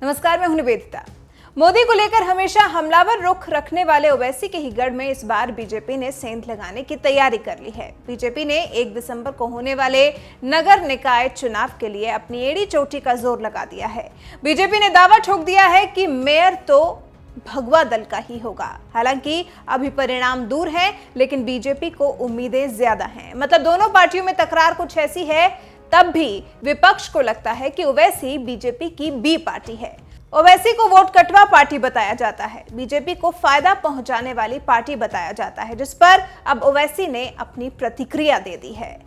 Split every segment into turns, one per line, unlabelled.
नमस्कार, मैं हूं निवेदिता। मोदी को लेकर हमेशा हमलावर रुख रखने वाले ओवैसी के ही गढ़ में इस बार बीजेपी ने सेंध लगाने की तैयारी कर ली है। बीजेपी ने 1 दिसंबर को होने वाले नगर निकाय चुनाव के लिए अपनी एड़ी चोटी का जोर लगा दिया है। बीजेपी ने दावा ठोक दिया है कि मेयर तो भगवा दल का ही होगा। हालांकि अभी परिणाम दूर है, लेकिन बीजेपी को उम्मीदें ज्यादा हैं। मतलब दोनों पार्टियों में तकरार कुछ ऐसी है, तब भी विपक्ष को लगता है कि ओवैसी बीजेपी की बी पार्टी है। ओवैसी को वोट कटवा पार्टी बताया जाता है, बीजेपी को फायदा पहुंचाने वाली पार्टी बताया जाता है, जिस पर अब ओवैसी ने अपनी प्रतिक्रिया दे दी है।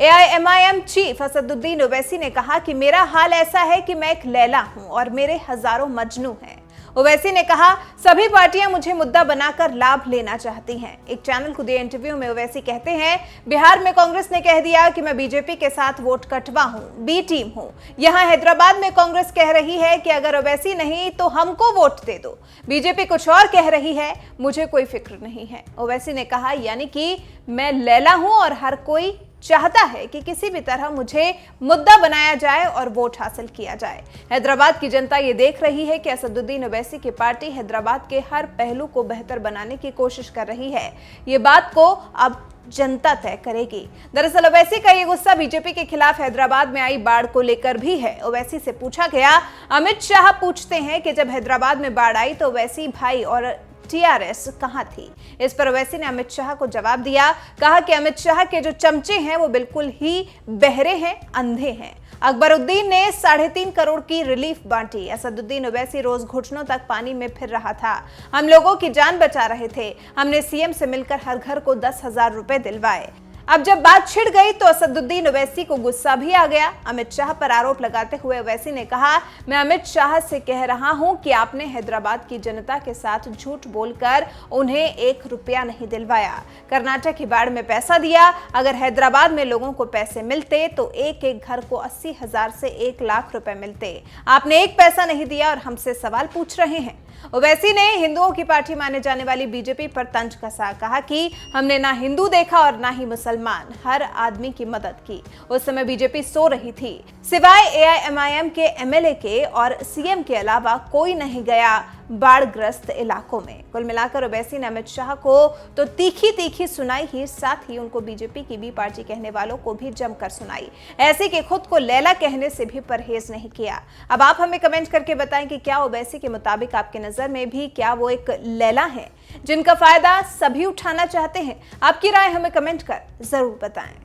AIMIM चीफ असदुद्दीन ओवैसी ने कहा कि मेरा हाल ऐसा है कि मैं एक लैला हूं और मेरे हजारों मजनू हैं। ओवैसी ने कहा, सभी पार्टियां मुझे मुद्दा बनाकर लाभ लेना चाहती हैं। एक चैनल को दिए इंटरव्यू में ओवैसी कहते हैं, बिहार में कांग्रेस ने कह दिया कि मैं बीजेपी के साथ वोट कटवा हूं, बी टीम हूं। यहां हैदराबाद में कांग्रेस कह रही है कि अगर ओवैसी नहीं तो हमको वोट दे दो। बीजेपी कुछ और कह रही है, मुझे कोई फिक्र नहीं है। ओवैसी ने कहा, यानी कि मैं लैला हूं और हर कोई चाहता है कि किसी भी तरह मुझे मुद्दा बनाया जाए और वोट हासिल किया जाए। हैदराबाद की जनता ये देख रही है कि असदुद्दीन ओवैसी की पार्टी हैदराबाद के हर पहलू को बेहतर बनाने की कोशिश कर रही है। ये बात को अब जनता तय करेगी। दरअसल ओवैसी का ये गुस्सा बीजेपी के खिलाफ हैदराबाद में आई बाढ़ को लेकर भी है। ओवैसी से पूछा गया, अमित शाह पूछते हैं कि जब हैदराबाद में बाढ़ आई तो ओवैसी भाई और TRS कहां थी। इस पर ओवैसी ने अमित शाह को जवाब दिया, कहा कि अमित शाह के जो चमचे हैं वो बिल्कुल ही बहरे हैं, अंधे हैं। अकबरुद्दीन ने 3.5 करोड़ की रिलीफ बांटी। असदुद्दीन ओवैसी रोज घुटनों तक पानी में फिर रहा था। हम लोगों की जान बचा रहे थे। हमने CM से मिलकर हर घर को 10,000 रुपए दिलवाए। अब जब बात छिड़ गई तो असदुद्दीन ओवैसी को गुस्सा भी आ गया। अमित शाह पर आरोप लगाते हुए ओवैसी ने कहा, मैं अमित शाह से कह रहा हूं कि आपने हैदराबाद की जनता के साथ झूठ बोलकर उन्हें 1 रुपया नहीं दिलवाया। कर्नाटक की बाढ़ में पैसा दिया। अगर हैदराबाद में लोगों को पैसे मिलते तो एक घर को 80,000 से 1 लाख रुपए मिलते। आपने 1 पैसा नहीं दिया और हमसे सवाल पूछ रहे हैं। ओवैसी ने हिंदुओं की पार्टी माने जाने वाली बीजेपी पर तंज कसा। कहा कि हमने ना हिंदू देखा और ना ही मुसलमान, हर आदमी की मदद की। उस समय बीजेपी सो रही थी। सिवाय AIMIM के MLA के और CM के अलावा कोई नहीं गया बाढ़ग्रस्त इलाकों में। कुल मिलाकर ओवैसी ने अमित शाह को तो तीखी सुनाई ही, साथ ही उनको बीजेपी की बी पार्टी कहने वालों को भी जमकर सुनाई। ऐसे कि खुद को लैला कहने से भी परहेज नहीं किया। अब आप हमें कमेंट करके बताएं कि क्या ओवैसी के मुताबिक आपके नजर में भी क्या वो एक लैला है जिनका फायदा सभी उठाना चाहते हैं। आपकी राय हमें कमेंट कर जरूर बताएं।